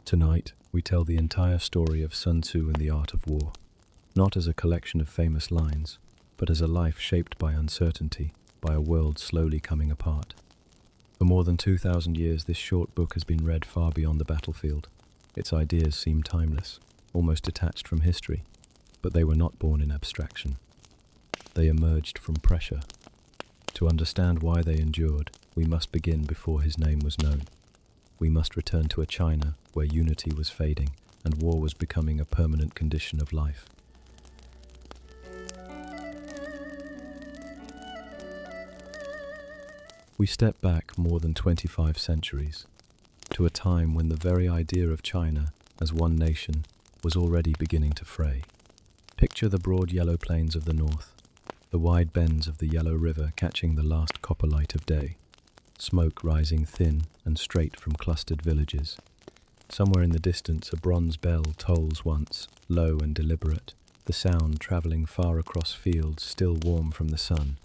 Tonight, we tell the entire story of Sun Tzu and the art of war, not as a collection of famous lines, but as a life shaped by uncertainty, by a world slowly coming apart. For more than 2,000 years, this short book has been read far beyond the battlefield. Its ideas seem timeless, almost detached from history, but they were not born in abstraction. They emerged from pressure. To understand why they endured, we must begin before his name was known. We must return to a China where unity was fading and war was becoming a permanent condition of life. We step back more than 25 centuries, to a time when the very idea of China as one nation was already beginning to fray. Picture the broad yellow plains of the north, the wide bends of the Yellow River catching the last copper light of day, smoke rising thin and straight from clustered villages. Somewhere in the distance a bronze bell tolls once, low and deliberate, the sound travelling far across fields still warm from the sun.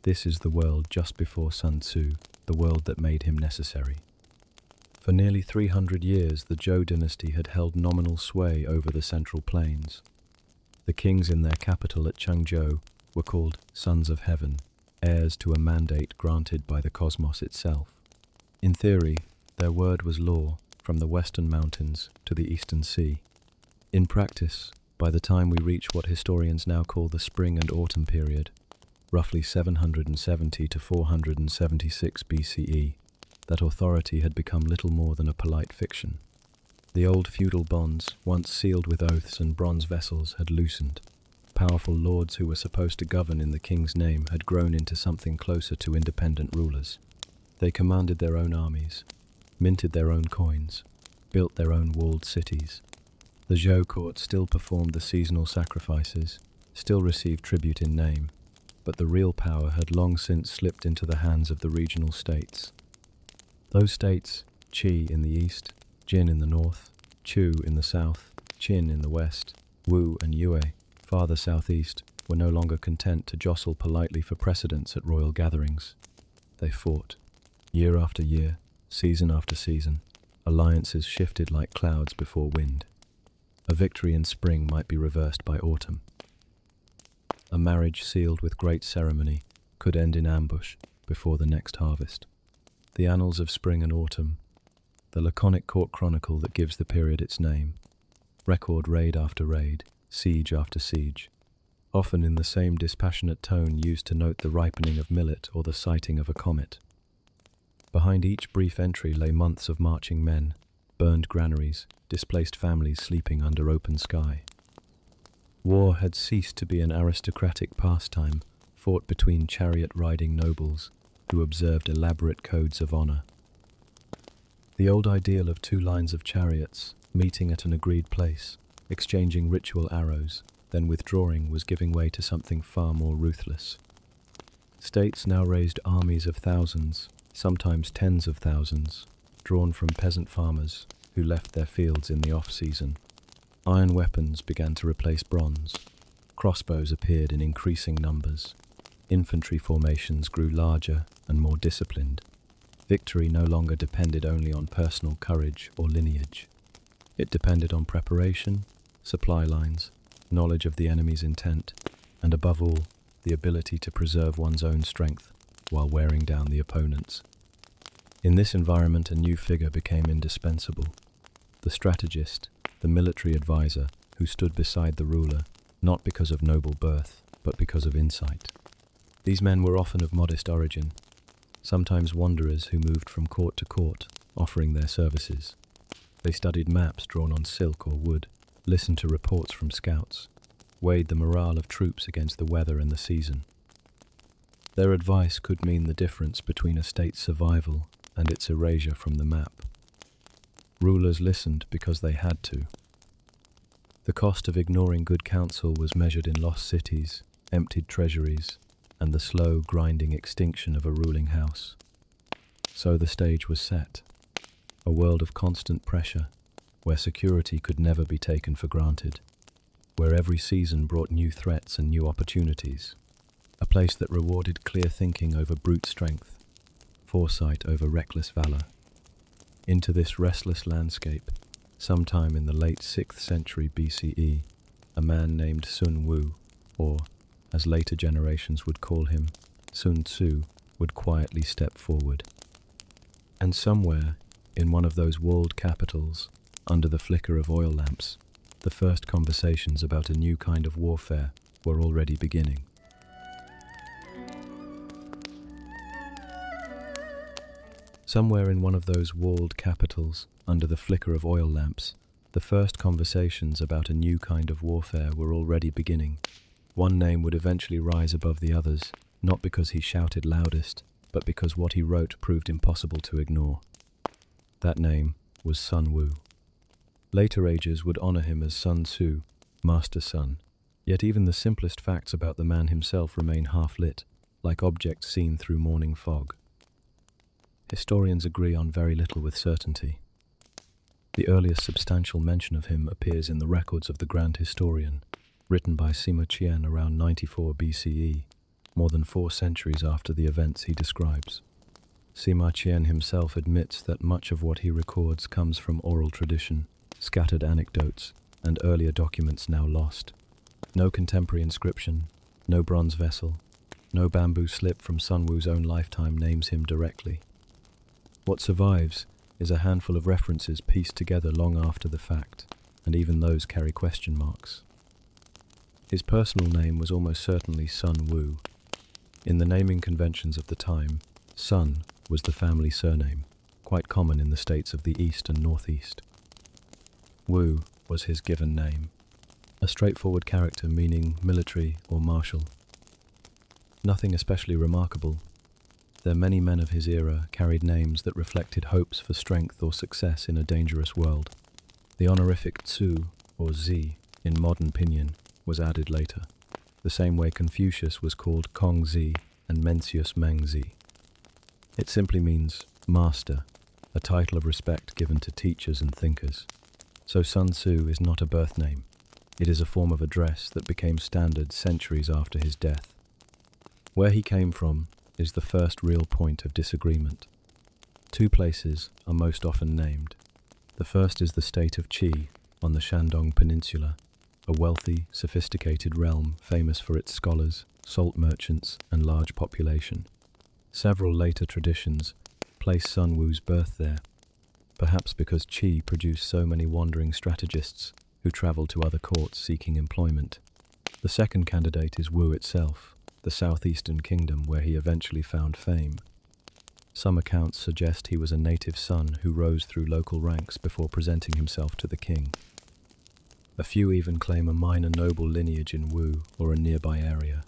This is the world just before Sun Tzu, the world that made him necessary. For nearly 300 years the Zhou dynasty had held nominal sway over the central plains. The kings in their capital at Changzhou were called Sons of Heaven, heirs to a mandate granted by the cosmos itself. In theory, their word was law from the western mountains to the eastern sea. In practice, by the time we reach what historians now call the Spring and Autumn period, roughly 770 to 476 BCE, that authority had become little more than a polite fiction. The old feudal bonds, once sealed with oaths and bronze vessels, had loosened. Powerful lords who were supposed to govern in the king's name had grown into something closer to independent rulers. They commanded their own armies, minted their own coins, built their own walled cities. The Zhou court still performed the seasonal sacrifices, still received tribute in name, but the real power had long since slipped into the hands of the regional states. Those states, Qi in the east, Jin in the north, Chu in the south, Qin in the west, Wu and Yue, farther southeast, were no longer content to jostle politely for precedence at royal gatherings. They fought. Year after year, season after season, alliances shifted like clouds before wind. A victory in spring might be reversed by autumn. A marriage sealed with great ceremony could end in ambush before the next harvest. The annals of spring and autumn, the laconic court chronicle that gives the period its name, record raid after raid, siege after siege, often in the same dispassionate tone used to note the ripening of millet or the sighting of a comet. Behind each brief entry lay months of marching men, burned granaries, displaced families sleeping under open sky. War had ceased to be an aristocratic pastime fought between chariot-riding nobles who observed elaborate codes of honor. The old ideal of two lines of chariots meeting at an agreed place, exchanging ritual arrows, then withdrawing, was giving way to something far more ruthless. States now raised armies of thousands, sometimes tens of thousands, drawn from peasant farmers who left their fields in the off-season. Iron weapons began to replace bronze. Crossbows appeared in increasing numbers. Infantry formations grew larger and more disciplined. Victory no longer depended only on personal courage or lineage. It depended on preparation, supply lines, knowledge of the enemy's intent, and above all, the ability to preserve one's own strength while wearing down the opponent's. In this environment, a new figure became indispensable: the strategist, the military advisor who stood beside the ruler, not because of noble birth, but because of insight. These men were often of modest origin, sometimes wanderers who moved from court to court, offering their services. They studied maps drawn on silk or wood, listened to reports from scouts, weighed the morale of troops against the weather and the season. Their advice could mean the difference between a state's survival and its erasure from the map. Rulers listened because they had to. The cost of ignoring good counsel was measured in lost cities, emptied treasuries, and the slow, grinding extinction of a ruling house. So the stage was set. A world of constant pressure, where security could never be taken for granted, where every season brought new threats and new opportunities, a place that rewarded clear thinking over brute strength, foresight over reckless valor. Into this restless landscape, Sometime in the late 6th century BCE, a man named Sun Wu, or, as later generations would call him, Sun Tzu, would quietly step forward. And somewhere, in one of those walled capitals, under the flicker of oil lamps, the first conversations about a new kind of warfare were already beginning. Somewhere in one of those walled capitals, under the flicker of oil lamps, the first conversations about a new kind of warfare were already beginning. One name would eventually rise above the others, not because he shouted loudest, but because what he wrote proved impossible to ignore. That name was Sun Wu. Later ages would honor him as Sun Tzu, Master Sun, yet even the simplest facts about the man himself remain half-lit, like objects seen through morning fog. Historians agree on very little with certainty. The earliest substantial mention of him appears in the records of the Grand Historian, written by Sima Qian around 94 BCE, more than 4 centuries after the events he describes. Sima Qian himself admits that much of what he records comes from oral tradition, scattered anecdotes, and earlier documents now lost. No contemporary inscription, no bronze vessel, no bamboo slip from Sun Wu's own lifetime names him directly. What survives is a handful of references pieced together long after the fact, and even those carry question marks. His personal name was almost certainly Sun Wu. In the naming conventions of the time, Sun was the family surname, quite common in the states of the East and Northeast. Wu was his given name, a straightforward character meaning military or martial. Nothing especially remarkable. Their many men of his era carried names that reflected hopes for strength or success in a dangerous world. The honorific Tzu, or Zi, in modern pinyin, was added later, the same way Confucius was called Kong Zi and Mencius Meng Zi. It simply means master, a title of respect given to teachers and thinkers. So Sun Tzu is not a birth name. It is a form of address that became standard centuries after his death. Where he came from is the first real point of disagreement. 2 places are most often named. The first is the state of Qi on the Shandong Peninsula, a wealthy, sophisticated realm famous for its scholars, salt merchants, and large population. Several later traditions place Sun Wu's birth there, perhaps because Qi produced so many wandering strategists who travelled to other courts seeking employment. The second candidate is Wu itself, the southeastern kingdom where he eventually found fame. Some accounts suggest he was a native son who rose through local ranks before presenting himself to the king. A few even claim a minor noble lineage in Wu or a nearby area.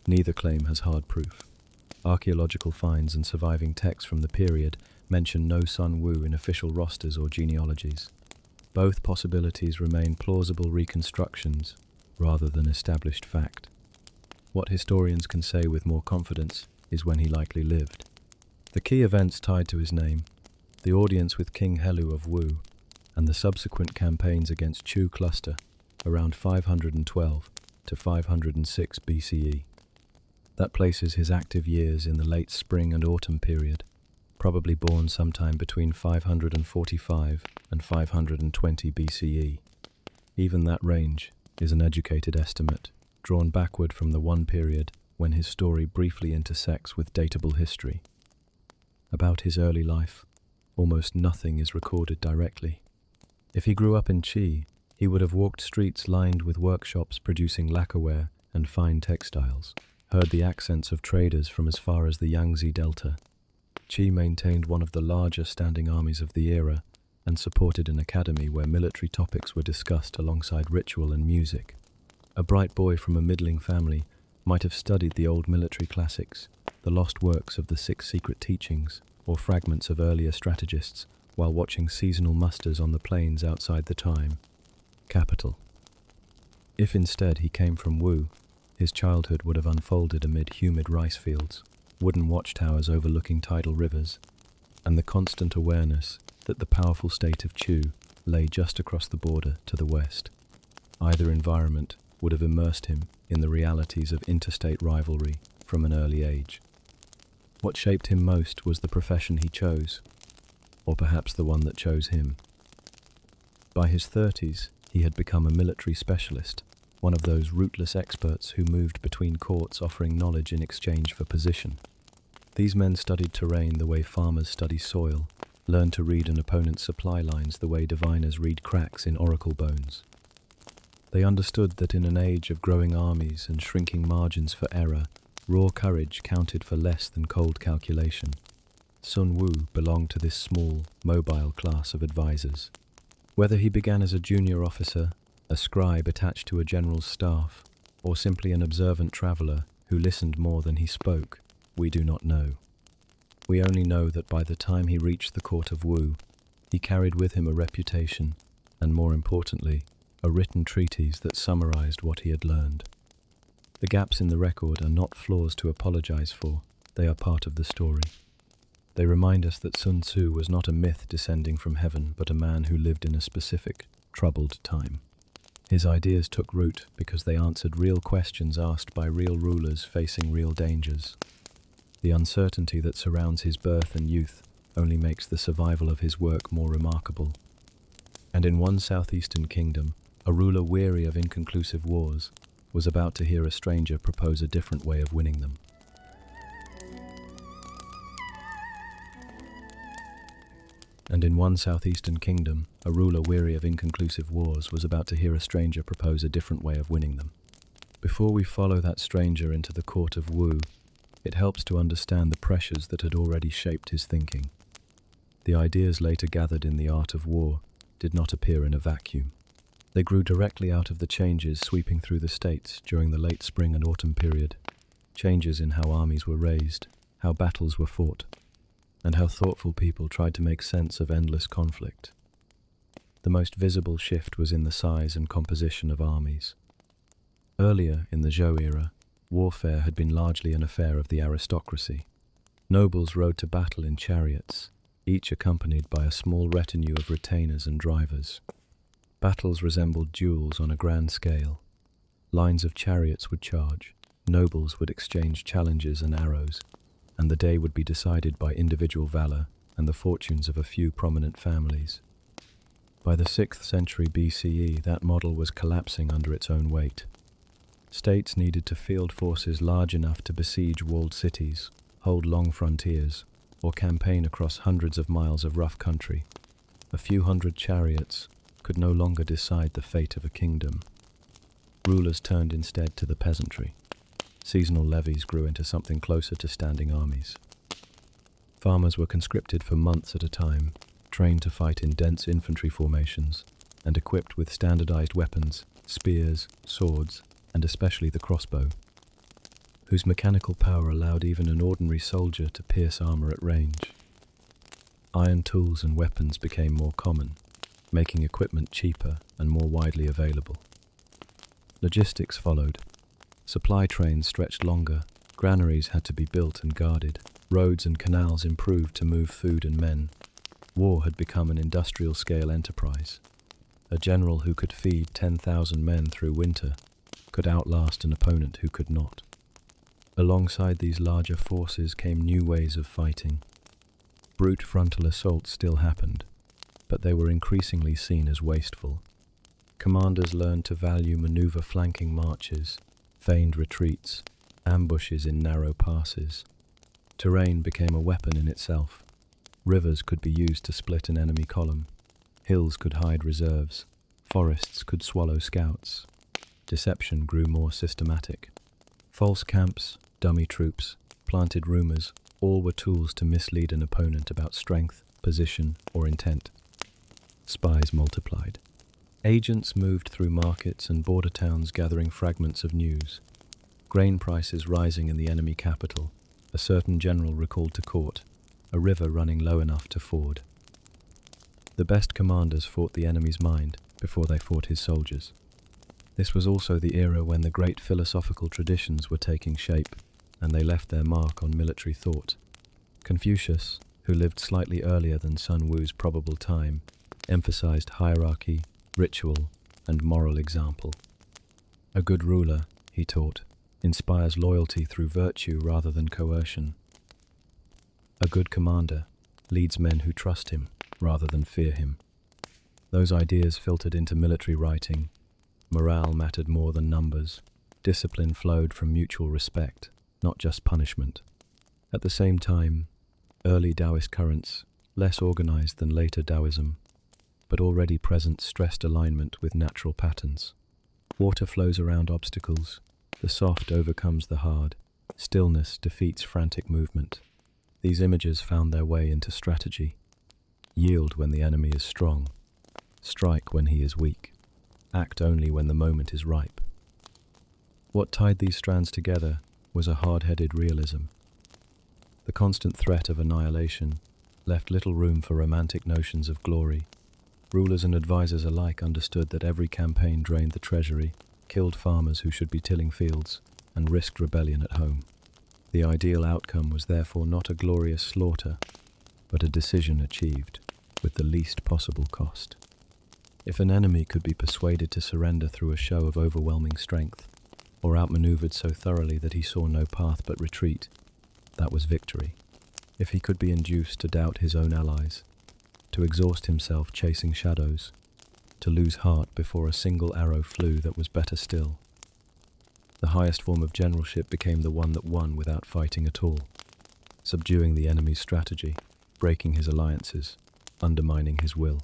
Neither claim has hard proof. Archaeological finds and surviving texts from the period mention no Sun Wu in official rosters or genealogies. Both possibilities remain plausible reconstructions rather than established fact. What historians can say with more confidence is when he likely lived. The key events tied to his name, the audience with King Helu of Wu, and the subsequent campaigns against Chu cluster around 512 to 506 BCE. That places his active years in the late spring and autumn period, probably born sometime between 545 and 520 BCE. Even that range is an educated estimate, drawn backward from the one period when his story briefly intersects with datable history. About his early life, almost nothing is recorded directly. If he grew up in Qi, he would have walked streets lined with workshops producing lacquerware and fine textiles, heard the accents of traders from as far as the Yangtze Delta. Qi maintained one of the larger standing armies of the era and supported an academy where military topics were discussed alongside ritual and music. A bright boy from a middling family might have studied the old military classics, the lost works of the 6 secret teachings, or fragments of earlier strategists, while watching seasonal musters on the plains outside the time capital. If instead he came from Wu, his childhood would have unfolded amid humid rice fields, wooden watchtowers overlooking tidal rivers, and the constant awareness that the powerful state of Chu lay just across the border to the west. Either environment would have immersed him in the realities of interstate rivalry from an early age. What shaped him most was the profession he chose, or perhaps the one that chose him. By his 30s, he had become a military specialist, one of those rootless experts who moved between courts offering knowledge in exchange for position. These men studied terrain the way farmers study soil, learned to read an opponent's supply lines the way diviners read cracks in oracle bones. They understood that in an age of growing armies and shrinking margins for error, raw courage counted for less than cold calculation. Sun Tzu belonged to this small, mobile class of advisors. Whether he began as a junior officer, a scribe attached to a general's staff, or simply an observant traveller who listened more than he spoke, we do not know. We only know that by the time he reached the court of Wu, he carried with him a reputation, and more importantly, a written treatise that summarized what he had learned. The gaps in the record are not flaws to apologize for, they are part of the story. They remind us that Sun Tzu was not a myth descending from heaven, but a man who lived in a specific, troubled time. His ideas took root because they answered real questions asked by real rulers facing real dangers. The uncertainty that surrounds his birth and youth only makes the survival of his work more remarkable. And in one southeastern kingdom, a ruler weary of inconclusive wars was about to hear a stranger propose a different way of winning them. And in one southeastern kingdom, a ruler weary of inconclusive wars was about to hear a stranger propose a different way of winning them. Before we follow that stranger into the court of Wu, it helps to understand the pressures that had already shaped his thinking. The ideas later gathered in the art of war did not appear in a vacuum. They grew directly out of the changes sweeping through the states during the late spring and autumn period. Changes in how armies were raised, how battles were fought, and how thoughtful people tried to make sense of endless conflict. The most visible shift was in the size and composition of armies. Earlier in the Zhou era, warfare had been largely an affair of the aristocracy. Nobles rode to battle in chariots, each accompanied by a small retinue of retainers and drivers. Battles resembled duels on a grand scale. Lines of chariots would charge, nobles would exchange challenges and arrows, and the day would be decided by individual valor and the fortunes of a few prominent families. By the 6th century BCE, that model was collapsing under its own weight. States needed to field forces large enough to besiege walled cities, hold long frontiers, or campaign across hundreds of miles of rough country. A few hundred chariots could no longer decide the fate of a kingdom. Rulers turned instead to the peasantry. Seasonal levies grew into something closer to standing armies. Farmers were conscripted for months at a time, trained to fight in dense infantry formations, and equipped with standardized weapons, spears, swords, and especially the crossbow, whose mechanical power allowed even an ordinary soldier to pierce armor at range. Iron tools and weapons became more common, making equipment cheaper and more widely available. Logistics followed. Supply trains stretched longer, granaries had to be built and guarded, roads and canals improved to move food and men. War had become an industrial-scale enterprise. A general who could feed 10,000 men through winter could outlast an opponent who could not. Alongside these larger forces came new ways of fighting. Brute frontal assaults still happened, but they were increasingly seen as wasteful. Commanders learned to value maneuver flanking marches, feigned retreats, ambushes in narrow passes. Terrain became a weapon in itself. Rivers could be used to split an enemy column. Hills could hide reserves. Forests could swallow scouts. Deception grew more systematic. False camps, dummy troops, planted rumors, all were tools to mislead an opponent about strength, position, or intent. Spies multiplied. Agents moved through markets and border towns gathering fragments of news. Grain prices rising in the enemy capital, a certain general recalled to court, a river running low enough to ford. The best commanders fought the enemy's mind before they fought his soldiers. This was also the era when the great philosophical traditions were taking shape, and they left their mark on military thought. Confucius, who lived slightly earlier than Sun Tzu's probable time, emphasized hierarchy, ritual, and moral example. A good ruler, he taught, inspires loyalty through virtue rather than coercion. A good commander leads men who trust him rather than fear him. Those ideas filtered into military writing. Morale mattered more than numbers. Discipline flowed from mutual respect, not just punishment. At the same time, early Taoist currents, less organized than later Taoism, but already present, stressed alignment with natural patterns. Water flows around obstacles, the soft overcomes the hard, stillness defeats frantic movement. These images found their way into strategy. Yield when the enemy is strong, strike when he is weak, act only when the moment is ripe. What tied these strands together was a hard-headed realism. The constant threat of annihilation left little room for romantic notions of glory. Rulers and advisors alike understood that every campaign drained the treasury, killed farmers who should be tilling fields, and risked rebellion at home. The ideal outcome was therefore not a glorious slaughter, but a decision achieved with the least possible cost. If an enemy could be persuaded to surrender through a show of overwhelming strength, or outmaneuvered so thoroughly that he saw no path but retreat, that was victory. If he could be induced to doubt his own allies, to exhaust himself chasing shadows, to lose heart before a single arrow flew, that was better still. The highest form of generalship became the one that won without fighting at all, subduing the enemy's strategy, breaking his alliances, undermining his will.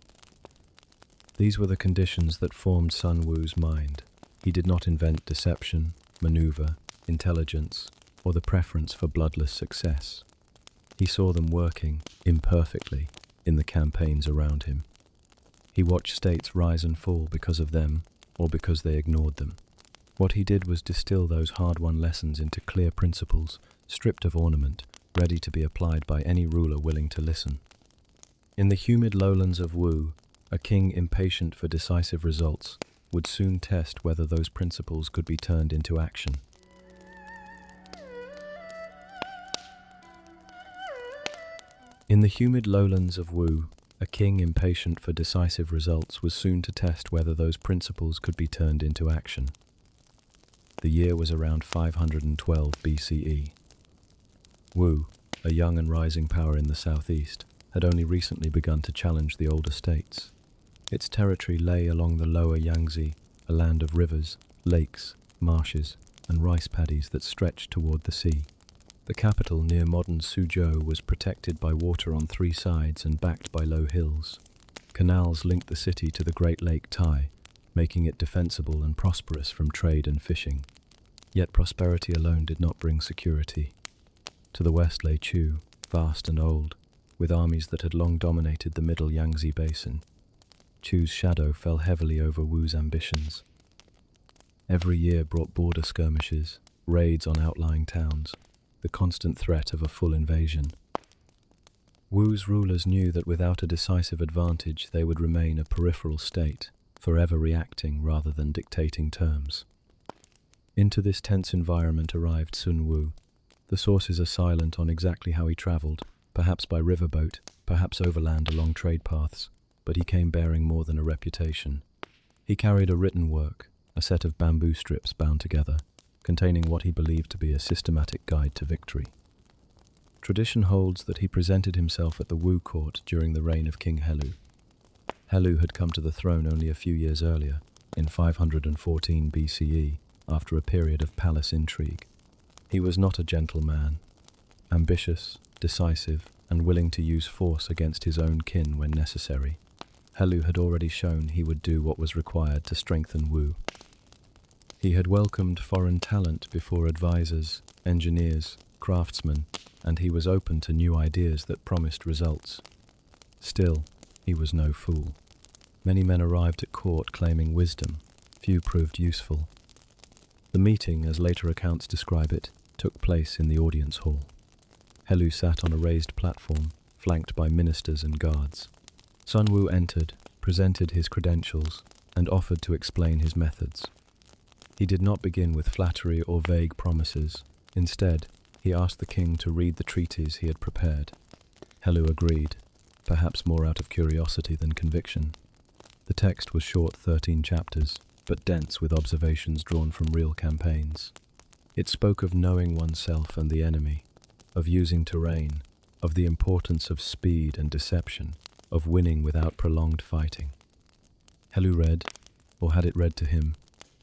These were the conditions that formed Sun Wu's mind. He did not invent deception, maneuver, intelligence, or the preference for bloodless success. He saw them working, imperfectly, in the campaigns around him. He watched states rise and fall because of them, or because they ignored them. What he did was distill those hard-won lessons into clear principles, stripped of ornament, ready to be applied by any ruler willing to listen. In the humid lowlands of Wu, a king impatient for decisive results would soon test whether those principles could be turned into action. In the humid lowlands of Wu, a king impatient for decisive results was soon to test whether those principles could be turned into action. The year was around 512 BCE. Wu, a young and rising power in the southeast, had only recently begun to challenge the older states. Its territory lay along the lower Yangtze, a land of rivers, lakes, marshes, and rice paddies that stretched toward the sea. The capital, near modern Suzhou, was protected by water on three sides and backed by low hills. Canals linked the city to the Great Lake Tai, making it defensible and prosperous from trade and fishing. Yet prosperity alone did not bring security. To the west lay Chu, vast and old, with armies that had long dominated the middle Yangtze basin. Chu's shadow fell heavily over Wu's ambitions. Every year brought border skirmishes, raids on outlying towns, the constant threat of a full invasion. Wu's rulers knew that without a decisive advantage they would remain a peripheral state, forever reacting rather than dictating terms. Into this tense environment arrived Sun Wu. The sources are silent on exactly how he travelled, perhaps by riverboat, perhaps overland along trade paths, but he came bearing more than a reputation. He carried a written work, a set of bamboo strips bound together, containing what he believed to be a systematic guide to victory. Tradition holds that he presented himself at the Wu court during the reign of King Helu. Helu had come to the throne only a few years earlier, in 514 BCE, after a period of palace intrigue. He was not a gentle man, ambitious, decisive, and willing to use force against his own kin when necessary. Helu had already shown he would do what was required to strengthen Wu. He had welcomed foreign talent before advisors, engineers, craftsmen, and he was open to new ideas that promised results. Still, he was no fool. Many men arrived at court claiming wisdom. Few proved useful. The meeting, as later accounts describe it, took place in the audience hall. Helu sat on a raised platform, flanked by ministers and guards. Sun Wu entered, presented his credentials, and offered to explain his methods. He did not begin with flattery or vague promises. Instead, he asked the king to read the treatise he had prepared. Helu agreed, perhaps more out of curiosity than conviction. The text was short 13 chapters, but dense with observations drawn from real campaigns. It spoke of knowing oneself and the enemy, of using terrain, of the importance of speed and deception, of winning without prolonged fighting. Helu read, or had it read to him,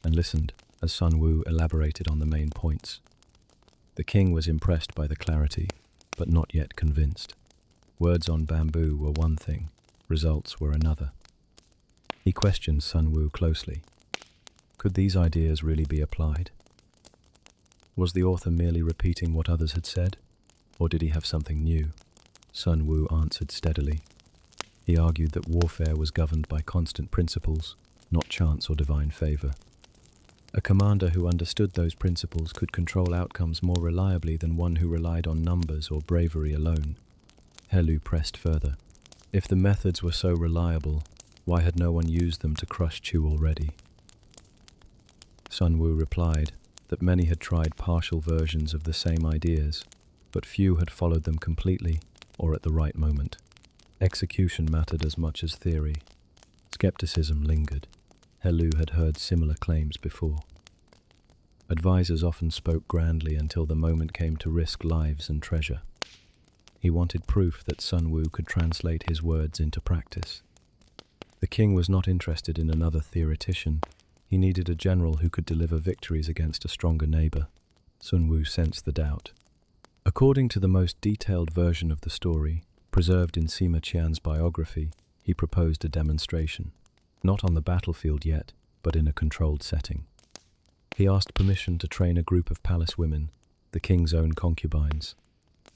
and listened as Sun Wu elaborated on the main points. The king was impressed by the clarity, but not yet convinced. Words on bamboo were one thing, results were another. He questioned Sun Wu closely. Could these ideas really be applied? Was the author merely repeating what others had said, or did he have something new? Sun Wu answered steadily. He argued that warfare was governed by constant principles, not chance or divine favor. A commander who understood those principles could control outcomes more reliably than one who relied on numbers or bravery alone. Helu pressed further. If the methods were so reliable, why had no one used them to crush Chu already? Sun Wu replied that many had tried partial versions of the same ideas, but few had followed them completely or at the right moment. Execution mattered as much as theory. Skepticism lingered. Helu had heard similar claims before. Advisors often spoke grandly until the moment came to risk lives and treasure. He wanted proof that Sun Wu could translate his words into practice. The king was not interested in another theoretician. He needed a general who could deliver victories against a stronger neighbor. Sun Wu sensed the doubt. According to the most detailed version of the story, preserved in Sima Qian's biography, he proposed a demonstration. Not on the battlefield yet, but in a controlled setting. He asked permission to train a group of palace women, the king's own concubines,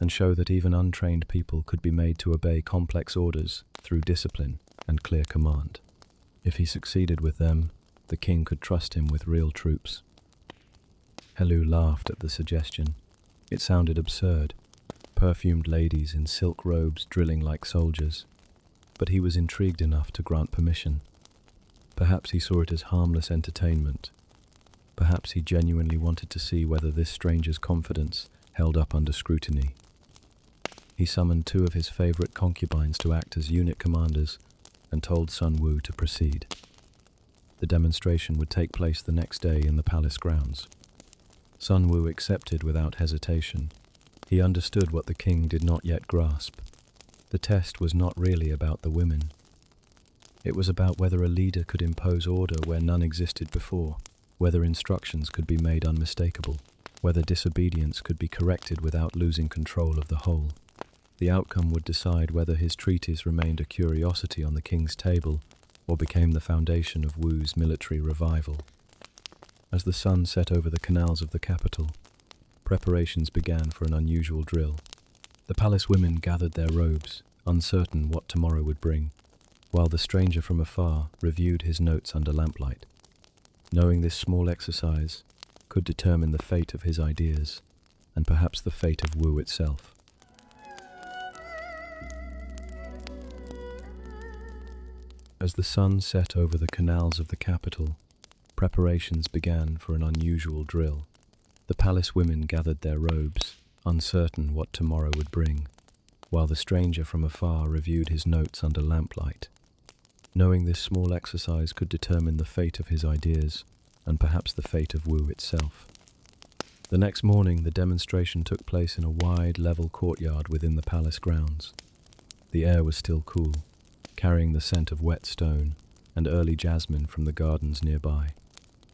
and show that even untrained people could be made to obey complex orders through discipline and clear command. If he succeeded with them, the king could trust him with real troops. Helu laughed at the suggestion. It sounded absurd, perfumed ladies in silk robes drilling like soldiers, but he was intrigued enough to grant permission. Perhaps he saw it as harmless entertainment. Perhaps he genuinely wanted to see whether this stranger's confidence held up under scrutiny. He summoned 2 of his favorite concubines to act as unit commanders and told Sun Wu to proceed. The demonstration would take place the next day in the palace grounds. Sun Wu accepted without hesitation. He understood what the king did not yet grasp. The test was not really about the women. It was about whether a leader could impose order where none existed before, whether instructions could be made unmistakable, whether disobedience could be corrected without losing control of the whole. The outcome would decide whether his treatise remained a curiosity on the king's table or became the foundation of Wu's military revival. As the sun set over the canals of the capital, preparations began for an unusual drill. The palace women gathered their robes, uncertain what tomorrow would bring, while the stranger from afar reviewed his notes under lamplight. Knowing this small exercise could determine the fate of his ideas, and perhaps the fate of Wu itself. As the sun set over the canals of the capital, preparations began for an unusual drill. The palace women gathered their robes, uncertain what tomorrow would bring, while the stranger from afar reviewed his notes under lamplight. Knowing this small exercise could determine the fate of his ideas, and perhaps the fate of Wu itself. The next morning, the demonstration took place in a wide, level courtyard within the palace grounds. The air was still cool, carrying the scent of wet stone and early jasmine from the gardens nearby.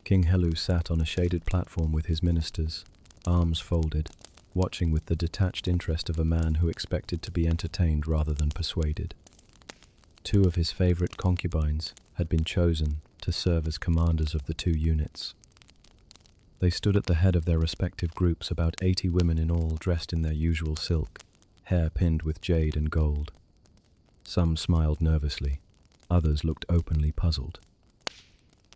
King Helu sat on a shaded platform with his ministers, arms folded, watching with the detached interest of a man who expected to be entertained rather than persuaded. 2 of his favorite concubines had been chosen to serve as commanders of the 2 units. They stood at the head of their respective groups, about 80 women in all, dressed in their usual silk, hair pinned with jade and gold. Some smiled nervously, others looked openly puzzled.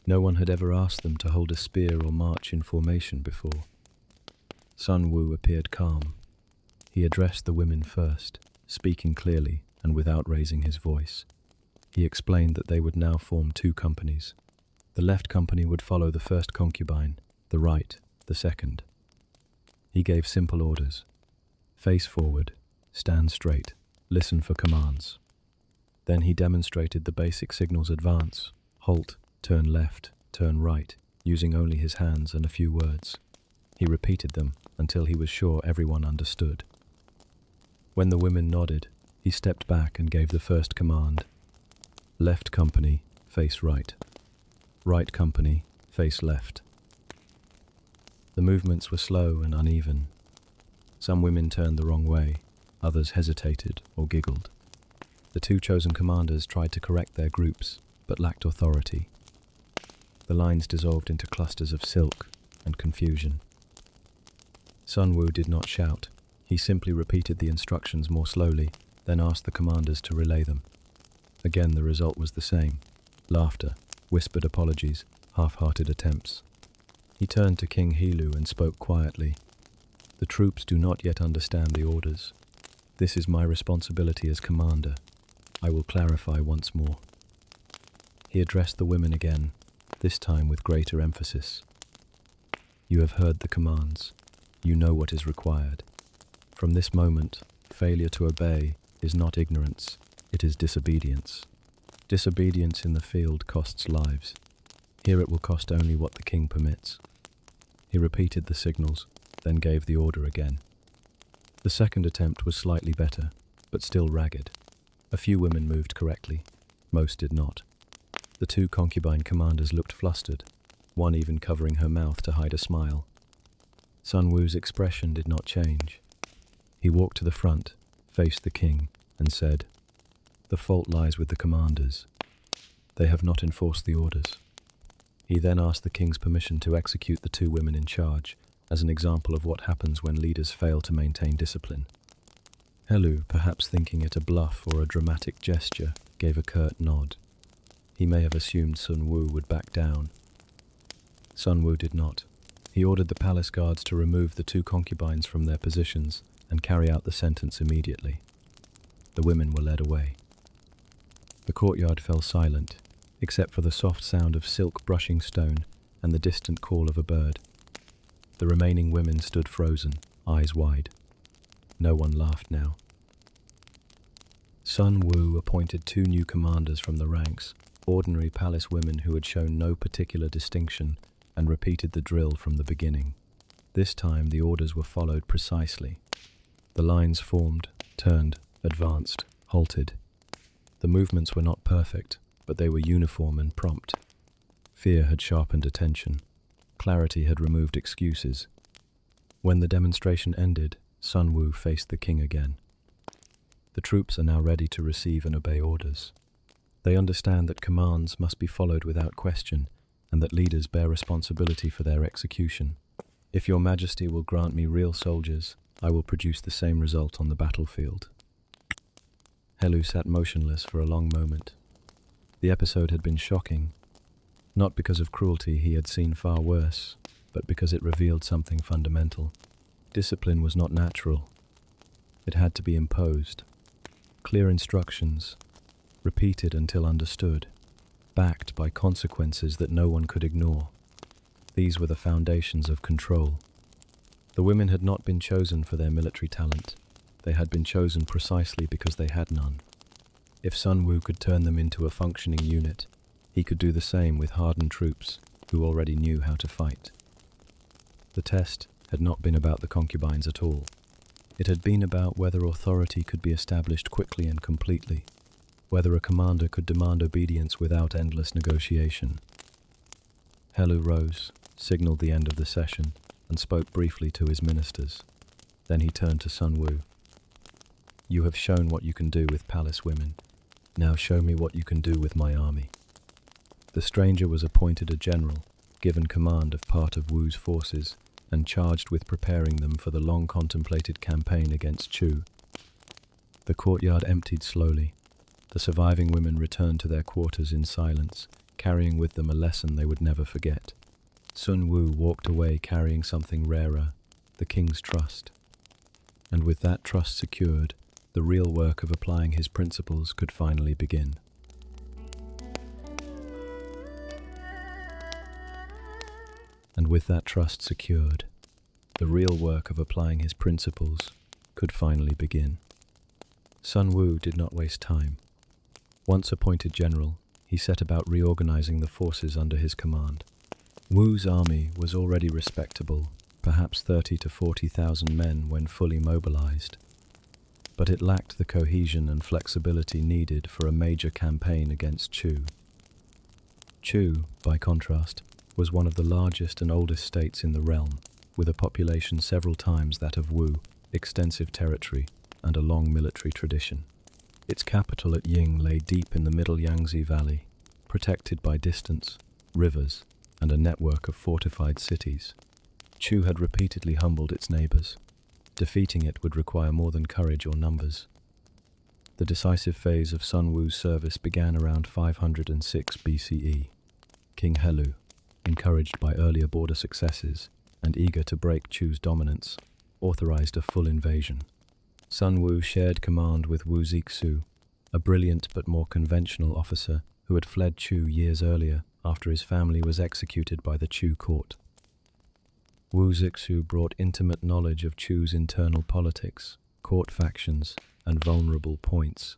No one had ever asked them to hold a spear or march in formation before. Sun Wu appeared calm. He addressed the women first, speaking clearly and without raising his voice. He explained that they would now form 2 companies. The left company would follow the first concubine, the right, the second. He gave simple orders. Face forward, stand straight, listen for commands. Then he demonstrated the basic signals: advance, halt, turn left, turn right, using only his hands and a few words. He repeated them until he was sure everyone understood. When the women nodded, he stepped back and gave the first command. Left company, face right. Right company, face left. The movements were slow and uneven. Some women turned the wrong way, others hesitated or giggled. The two chosen commanders tried to correct their groups, but lacked authority. The lines dissolved into clusters of silk and confusion. Sun Tzu did not shout. He simply repeated the instructions more slowly, then asked the commanders to relay them. Again, the result was the same. Laughter, whispered apologies, half-hearted attempts. He turned to King Helu and spoke quietly. The troops do not yet understand the orders. This is my responsibility as commander. I will clarify once more. He addressed the women again, this time with greater emphasis. You have heard the commands. You know what is required. From this moment, failure to obey is not ignorance, it is disobedience. Disobedience in the field costs lives. Here it will cost only what the king permits. He repeated the signals, then gave the order again. The second attempt was slightly better, but still ragged. A few women moved correctly, most did not. The two concubine commanders looked flustered, one even covering her mouth to hide a smile. Sun Tzu's expression did not change. He walked to the front, faced the king, and said, "The fault lies with the commanders. They have not enforced the orders." He then asked the king's permission to execute the two women in charge, as an example of what happens when leaders fail to maintain discipline. Helu, perhaps thinking it a bluff or a dramatic gesture, gave a curt nod. He may have assumed Sun Tzu would back down. Sun Tzu did not. He ordered the palace guards to remove the two concubines from their positions and carry out the sentence immediately. The women were led away. The courtyard fell silent, except for the soft sound of silk brushing stone and the distant call of a bird. The remaining women stood frozen, eyes wide. No one laughed now. Sun Tzu appointed two new commanders from the ranks, ordinary palace women who had shown no particular distinction, and repeated the drill from the beginning. This time the orders were followed precisely. The lines formed, turned, advanced, halted. The movements were not perfect, but they were uniform and prompt. Fear had sharpened attention. Clarity had removed excuses. When the demonstration ended, Sun Tzu faced the king again. The troops are now ready to receive and obey orders. They understand that commands must be followed without question, and that leaders bear responsibility for their execution. If your majesty will grant me real soldiers, I will produce the same result on the battlefield. Helu sat motionless for a long moment. The episode had been shocking, not because of cruelty he had seen far worse, but because it revealed something fundamental. Discipline was not natural. It had to be imposed. Clear instructions, repeated until understood, backed by consequences that no one could ignore. These were the foundations of control. The women had not been chosen for their military talent. They had been chosen precisely because they had none. If Sun Tzu could turn them into a functioning unit, he could do the same with hardened troops who already knew how to fight. The test had not been about the concubines at all. It had been about whether authority could be established quickly and completely, whether a commander could demand obedience without endless negotiation. Helu rose, signaled the end of the session, and spoke briefly to his ministers. Then he turned to Sun Tzu. "You have shown what you can do with palace women. Now show me what you can do with my army." The stranger was appointed a general, given command of part of Wu's forces, and charged with preparing them for the long-contemplated campaign against Chu. The courtyard emptied slowly. The surviving women returned to their quarters in silence, carrying with them a lesson they would never forget. Sun Tzu walked away carrying something rarer, the king's trust. And with that trust secured, the real work of applying his principles could finally begin. And with that trust secured, the real work of applying his principles could finally begin. Sun Tzu did not waste time. Once appointed general, he set about reorganizing the forces under his command. Wu's army was already respectable, perhaps 30 to 40,000 men when fully mobilized. But it lacked the cohesion and flexibility needed for a major campaign against Chu. Chu, by contrast, was one of the largest and oldest states in the realm, with a population several times that of Wu, extensive territory, and a long military tradition. Its capital at Ying lay deep in the middle Yangtze Valley, protected by distance, rivers, and a network of fortified cities. Chu had repeatedly humbled its neighbors. Defeating it would require more than courage or numbers. The decisive phase of Sun Wu's service began around 506 BCE. King Helu, encouraged by earlier border successes and eager to break Chu's dominance, authorized a full invasion. Sun Wu shared command with Wu Zixu, a brilliant but more conventional officer who had fled Chu years earlier after his family was executed by the Chu court. Wu Zixu brought intimate knowledge of Chu's internal politics, court factions, and vulnerable points.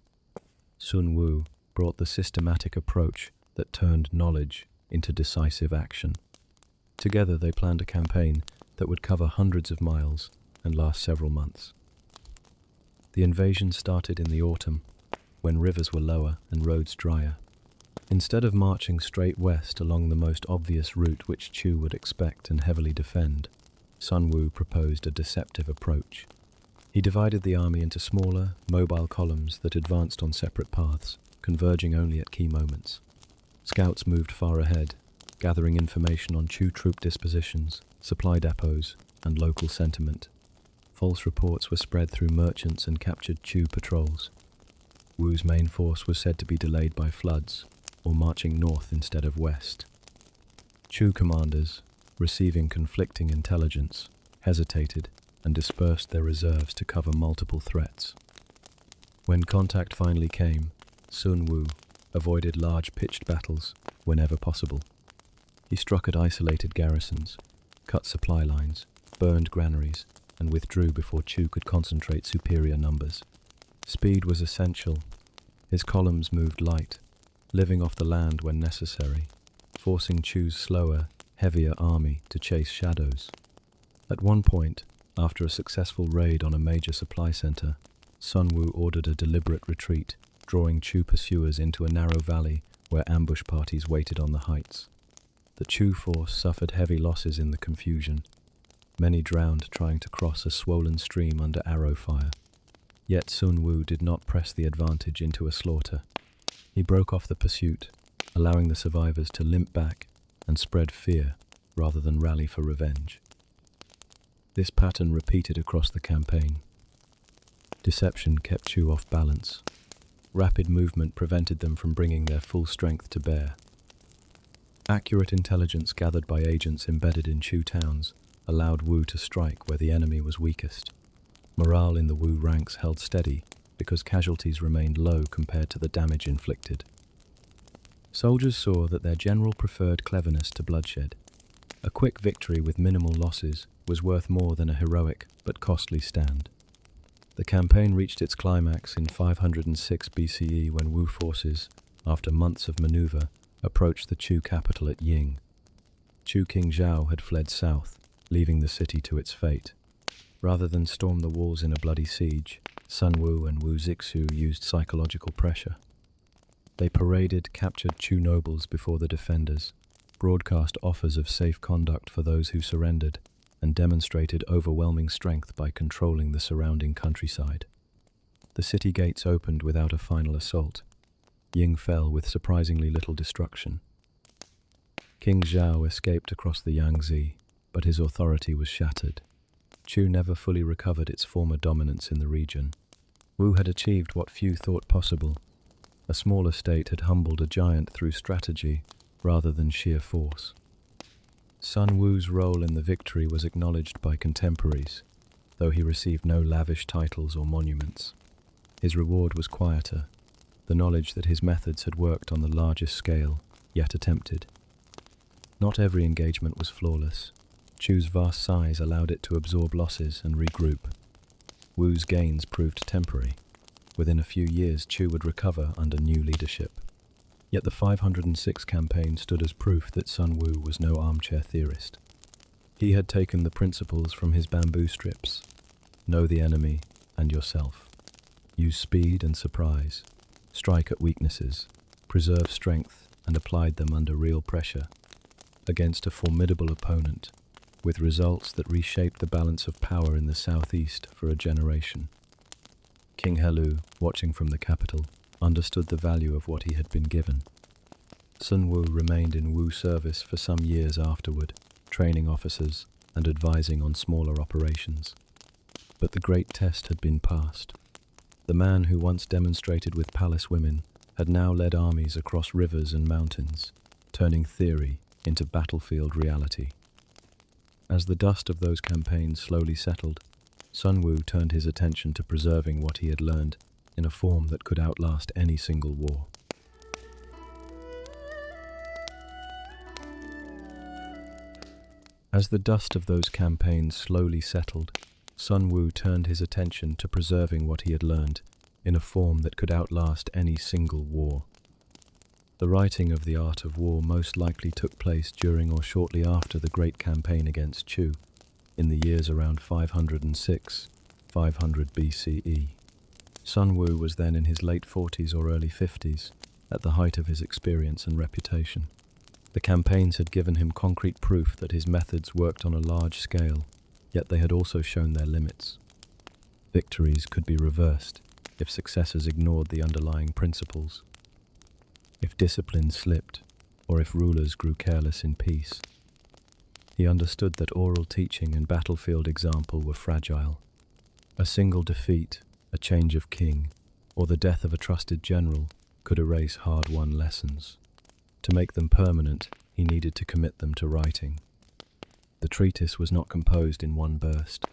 Sun Wu brought the systematic approach that turned knowledge into decisive action. Together they planned a campaign that would cover hundreds of miles and last several months. The invasion started in the autumn, when rivers were lower and roads drier. Instead of marching straight west along the most obvious route which Chu would expect and heavily defend, Sun Wu proposed a deceptive approach. He divided the army into smaller, mobile columns that advanced on separate paths, converging only at key moments. Scouts moved far ahead, gathering information on Chu troop dispositions, supply depots, and local sentiment. False reports were spread through merchants and captured Chu patrols. Wu's main force was said to be delayed by floods, or marching north instead of west. Chu commanders, receiving conflicting intelligence, hesitated and dispersed their reserves to cover multiple threats. When contact finally came, Sun Wu avoided large pitched battles whenever possible. He struck at isolated garrisons, cut supply lines, burned granaries, and withdrew before Chu could concentrate superior numbers. Speed was essential. His columns moved light, living off the land when necessary, forcing Chu's slower, heavier army to chase shadows. At one point, after a successful raid on a major supply center, Sun Wu ordered a deliberate retreat, drawing Chu pursuers into a narrow valley where ambush parties waited on the heights. The Chu force suffered heavy losses in the confusion. Many drowned trying to cross a swollen stream under arrow fire. Yet Sun Wu did not press the advantage into a slaughter. He broke off the pursuit, allowing the survivors to limp back and spread fear rather than rally for revenge. This pattern repeated across the campaign. Deception kept Chu off balance. Rapid movement prevented them from bringing their full strength to bear. Accurate intelligence gathered by agents embedded in Chu towns allowed Wu to strike where the enemy was weakest. Morale in the Wu ranks held steady because casualties remained low compared to the damage inflicted. Soldiers saw that their general preferred cleverness to bloodshed. A quick victory with minimal losses was worth more than a heroic but costly stand. The campaign reached its climax in 506 BCE when Wu forces, after months of maneuver, approached the Chu capital at Ying. Chu King Zhao had fled south, leaving the city to its fate. Rather than storm the walls in a bloody siege, Sun Wu and Wu Zixu used psychological pressure. They paraded captured Chu nobles before the defenders, broadcast offers of safe conduct for those who surrendered, and demonstrated overwhelming strength by controlling the surrounding countryside. The city gates opened without a final assault. Ying fell with surprisingly little destruction. King Zhao escaped across the Yangtze, but his authority was shattered. Chu never fully recovered its former dominance in the region. Wu had achieved what few thought possible. A smaller state had humbled a giant through strategy rather than sheer force. Sun Wu's role in the victory was acknowledged by contemporaries, though he received no lavish titles or monuments. His reward was quieter, the knowledge that his methods had worked on the largest scale, yet attempted. Not every engagement was flawless. Chu's vast size allowed it to absorb losses and regroup. Wu's gains proved temporary. Within a few years, Chu would recover under new leadership. Yet the 506 campaign stood as proof that Sun Wu was no armchair theorist. He had taken the principles from his bamboo strips. Know the enemy and yourself. Use speed and surprise. Strike at weaknesses. Preserve strength and applied them under real pressure against a formidable opponent, with results that reshaped the balance of power in the southeast for a generation. King Helu, watching from the capital, understood the value of what he had been given. Sun Wu remained in Wu service for some years afterward, training officers and advising on smaller operations. But the great test had been passed. The man who once demonstrated with palace women had now led armies across rivers and mountains, turning theory into battlefield reality. As the dust of those campaigns slowly settled, Sun Wu turned his attention to preserving what he had learned in a form that could outlast any single war. As the dust of those campaigns slowly settled, Sun Wu turned his attention to preserving what he had learned in a form that could outlast any single war. The writing of the art of war most likely took place during or shortly after the great campaign against Chu, in the years around 506, 500 BCE. Sun Wu was then in his late 40s or early 50s, at the height of his experience and reputation. The campaigns had given him concrete proof that his methods worked on a large scale, yet they had also shown their limits. Victories could be reversed if successors ignored the underlying principles, if discipline slipped, or if rulers grew careless in peace. He understood that oral teaching and battlefield example were fragile. A single defeat, a change of king, or the death of a trusted general could erase hard-won lessons. To make them permanent, he needed to commit them to writing. The treatise was not composed in one burst.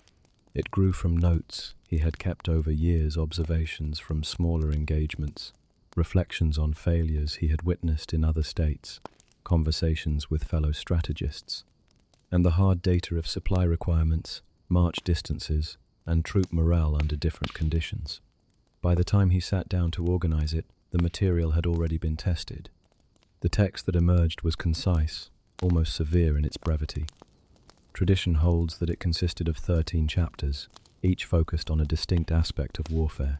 It grew from notes he had kept over years, observations from smaller engagements, reflections on failures he had witnessed in other states, conversations with fellow strategists, and the hard data of supply requirements, march distances, and troop morale under different conditions. By the time he sat down to organize it, the material had already been tested. The text that emerged was concise, almost severe in its brevity. Tradition holds that it consisted of 13 chapters, each focused on a distinct aspect of warfare.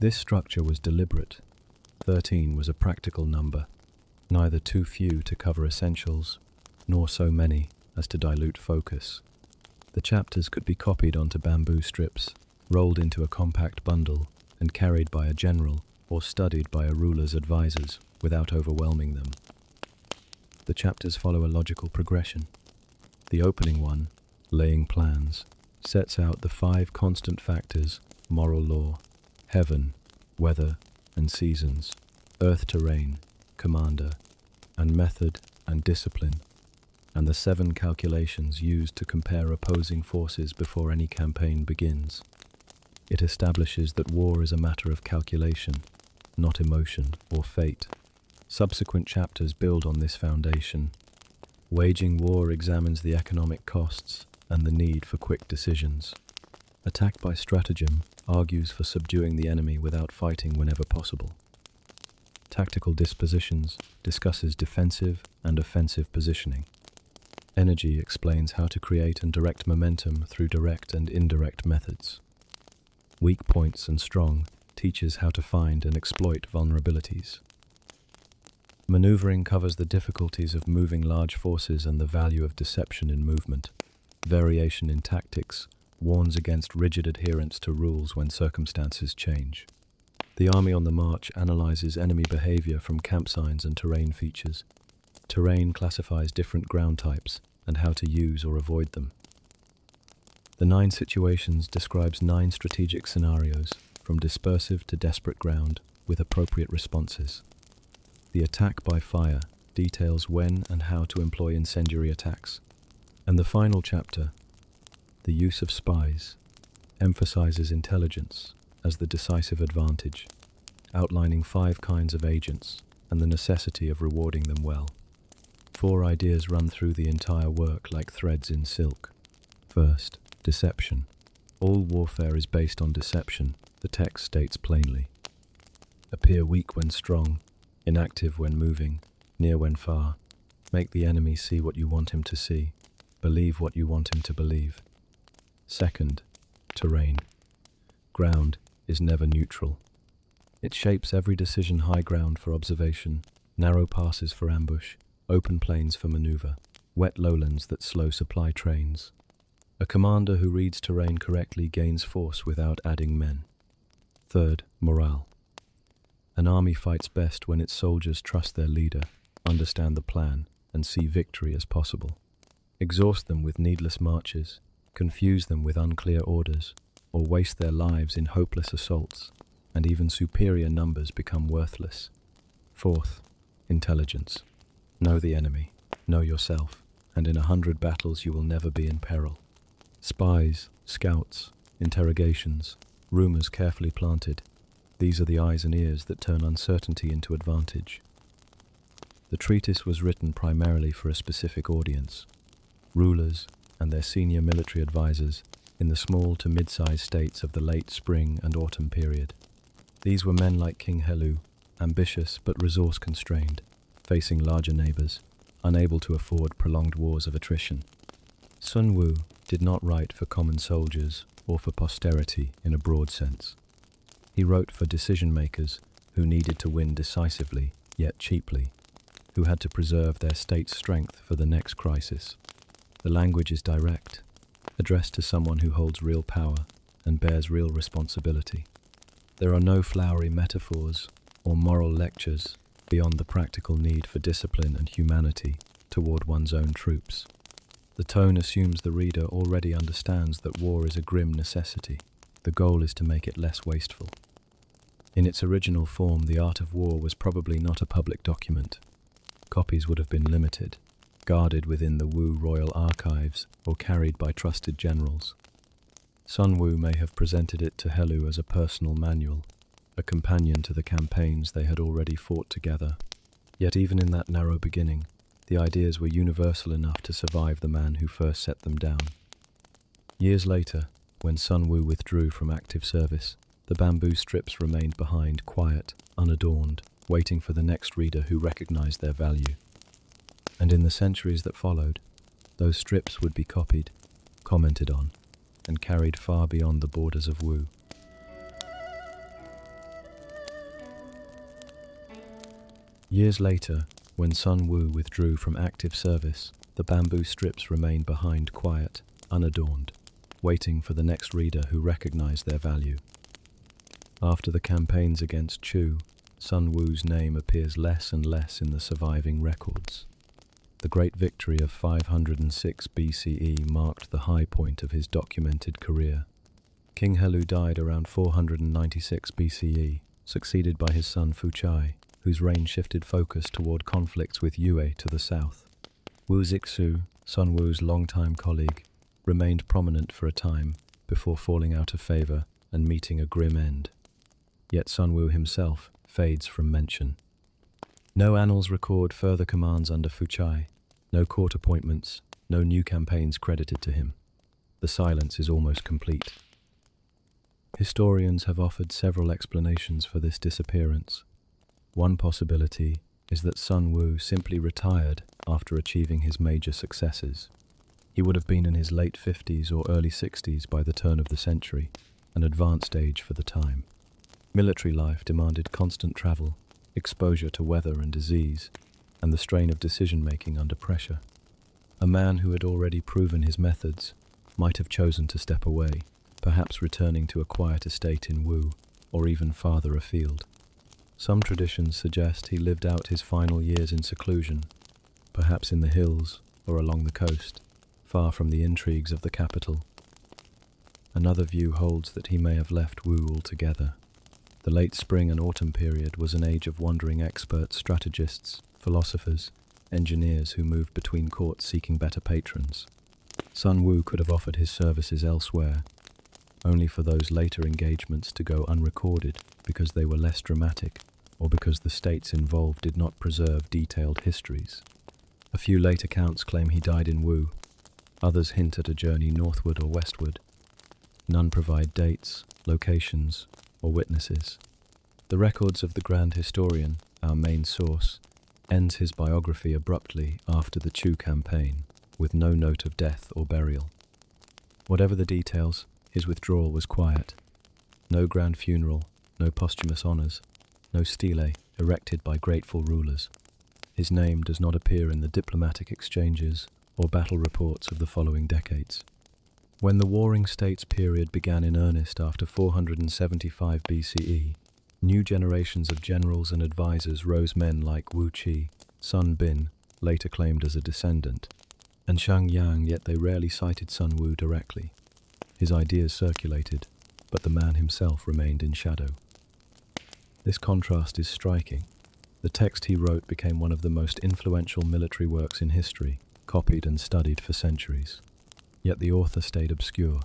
This structure was deliberate. 13 was a practical number, neither too few to cover essentials, nor so many as to dilute focus. The chapters could be copied onto bamboo strips, rolled into a compact bundle, and carried by a general or studied by a ruler's advisors without overwhelming them. The chapters follow a logical progression. The opening one, laying plans, sets out the 5 constant factors: moral law, heaven, weather and seasons, earth terrain, commander, and method and discipline, and the 7 calculations used to compare opposing forces before any campaign begins. It establishes that war is a matter of calculation, not emotion or fate. Subsequent chapters build on this foundation. Waging war examines the economic costs and the need for quick decisions. Attack by stratagem argues for subduing the enemy without fighting whenever possible. Tactical dispositions discusses defensive and offensive positioning. Energy explains how to create and direct momentum through direct and indirect methods. Weak points and strong teaches how to find and exploit vulnerabilities. Maneuvering covers the difficulties of moving large forces and the value of deception in movement. Variation in tactics warns against rigid adherence to rules when circumstances change. The army on the march analyzes enemy behavior from camp signs and terrain features. Terrain classifies different ground types and how to use or avoid them. The 9 situations describes 9 strategic scenarios, from dispersive to desperate ground, with appropriate responses. The attack by fire details when and how to employ incendiary attacks. And the final chapter, the use of spies, emphasizes intelligence as the decisive advantage, outlining 5 kinds of agents and the necessity of rewarding them well. 4 ideas run through the entire work like threads in silk. First, deception. All warfare is based on deception, the text states plainly. Appear weak when strong, inactive when moving, near when far. Make the enemy see what you want him to see. Believe what you want him to believe. Second, terrain. Ground is never neutral. It shapes every decision. High ground for observation, Narrow passes for ambush, open plains for maneuver, wet lowlands that slow supply trains. A commander who reads terrain correctly gains force without adding men. Third, morale. An army fights best when its soldiers trust their leader, understand the plan, and see victory as possible. Exhaust them with needless marches, confuse them with unclear orders, or waste their lives in hopeless assaults, and even superior numbers become worthless. Fourth, intelligence. Know the enemy, know yourself, and in 100 battles you will never be in peril. Spies, scouts, interrogations, rumors carefully planted. These are the eyes and ears that turn uncertainty into advantage. The treatise was written primarily for a specific audience, rulers and their senior military advisors in the small to mid-sized states of the late spring and autumn period. These were men like King Helu, ambitious but resource-constrained, facing larger neighbors, unable to afford prolonged wars of attrition. Sun Tzu did not write for common soldiers or for posterity in a broad sense. He wrote for decision-makers who needed to win decisively, yet cheaply, who had to preserve their state's strength for the next crisis. The language is direct, addressed to someone who holds real power and bears real responsibility. There are no flowery metaphors or moral lectures beyond the practical need for discipline and humanity toward one's own troops. The tone assumes the reader already understands that war is a grim necessity. The goal is to make it less wasteful. In its original form, The Art of War was probably not a public document. Copies would have been limited, guarded within the Wu royal archives or carried by trusted generals. Sun Tzu may have presented it to Helu as a personal manual, a companion to the campaigns they had already fought together. Yet even in that narrow beginning, the ideas were universal enough to survive the man who first set them down. Years later, when Sun Tzu withdrew from active service, the bamboo strips remained behind, quiet, unadorned, waiting for the next reader who recognized their value. And in the centuries that followed, those strips would be copied, commented on, and carried far beyond the borders of Wu. Years later, when Sun Tzu withdrew from active service, the bamboo strips remained behind, quiet, unadorned, waiting for the next reader who recognized their value. After the campaigns against Chu, Sun Tzu's name appears less and less in the surviving records. The great victory of 506 BCE marked the high point of his documented career. King Helu died around 496 BCE, succeeded by his son Fuchai, whose reign shifted focus toward conflicts with Yue to the south. Wu Zixu, Sun Tzu's longtime colleague, remained prominent for a time before falling out of favor and meeting a grim end. Yet Sun Tzu himself fades from mention. No annals record further commands under Fuchai, no court appointments, no new campaigns credited to him. The silence is almost complete. Historians have offered several explanations for this disappearance. One possibility is that Sun Tzu simply retired after achieving his major successes. He would have been in his late 50s or early 60s by the turn of the century, an advanced age for the time. Military life demanded constant travel, exposure to weather and disease, and the strain of decision-making under pressure. A man who had already proven his methods might have chosen to step away, perhaps returning to a quiet estate in Wu, or even farther afield. Some traditions suggest he lived out his final years in seclusion, perhaps in the hills or along the coast, far from the intrigues of the capital. Another view holds that he may have left Wu altogether. The late spring and autumn period was an age of wandering experts, strategists, philosophers, engineers who moved between courts seeking better patrons. Sun Tzu could have offered his services elsewhere, only for those later engagements to go unrecorded because they were less dramatic or because the states involved did not preserve detailed histories. A few late accounts claim he died in Wu. Others hint at a journey northward or westward. None provide dates, locations, or witnesses. The records of the Grand Historian, our main source, ends his biography abruptly after the Chu campaign, with no note of death or burial. Whatever the details, his withdrawal was quiet. No grand funeral, no posthumous honors, no stele erected by grateful rulers. His name does not appear in the diplomatic exchanges or battle reports of the following decades. When the Warring States period began in earnest after 475 BCE, new generations of generals and advisors rose, men like Wu Qi, Sun Bin, later claimed as a descendant, and Shang Yang, yet they rarely cited Sun Wu directly. His ideas circulated, but the man himself remained in shadow. This contrast is striking. The text he wrote became one of the most influential military works in history, copied and studied for centuries. Yet the author stayed obscure.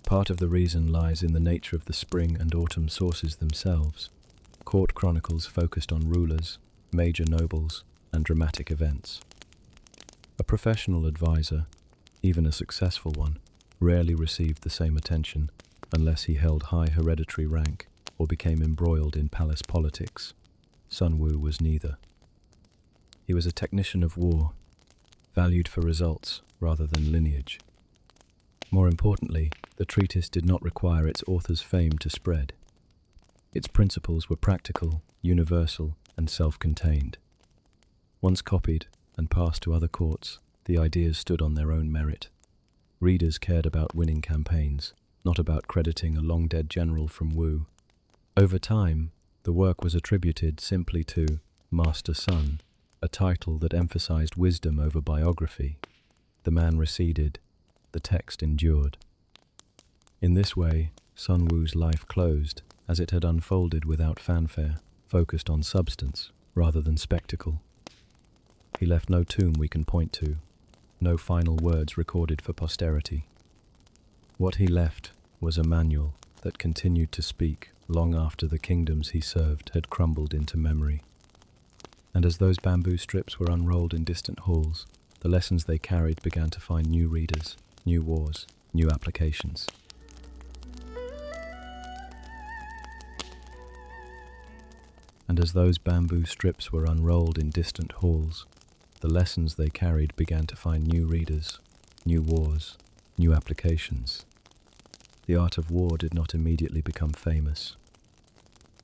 Part of the reason lies in the nature of the spring and autumn sources themselves. Court chronicles focused on rulers, major nobles, and dramatic events. A professional advisor, even a successful one, rarely received the same attention unless he held high hereditary rank or became embroiled in palace politics. Sun Wu was neither. He was a technician of war, valued for results rather than lineage. More importantly, the treatise did not require its author's fame to spread. Its principles were practical, universal, and self-contained. Once copied and passed to other courts, the ideas stood on their own merit. Readers cared about winning campaigns, not about crediting a long-dead general from Wu. Over time, the work was attributed simply to Master Sun, a title that emphasized wisdom over biography. The man receded, the text endured. In this way, Sun Wu's life closed, as it had unfolded without fanfare, focused on substance rather than spectacle. He left no tomb we can point to, no final words recorded for posterity. What he left was a manual that continued to speak long after the kingdoms he served had crumbled into memory. And as those bamboo strips were unrolled in distant halls, the lessons they carried began to find new readers, new wars, new applications. And as those bamboo strips were unrolled in distant halls, the lessons they carried began to find new readers, new wars, new applications. The art of war did not immediately become famous.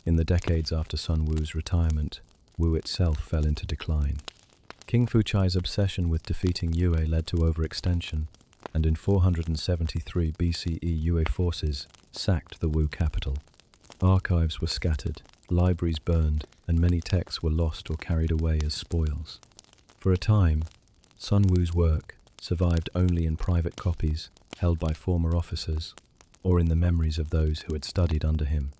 In the decades after Sun Wu's retirement, Wu itself fell into decline. King Fuchai's obsession with defeating Yue led to overextension, and in 473 BCE Yue forces sacked the Wu capital. Archives were scattered, libraries burned, and many texts were lost or carried away as spoils. For a time, Sun Wu's work survived only in private copies held by former officers or in the memories of those who had studied under him.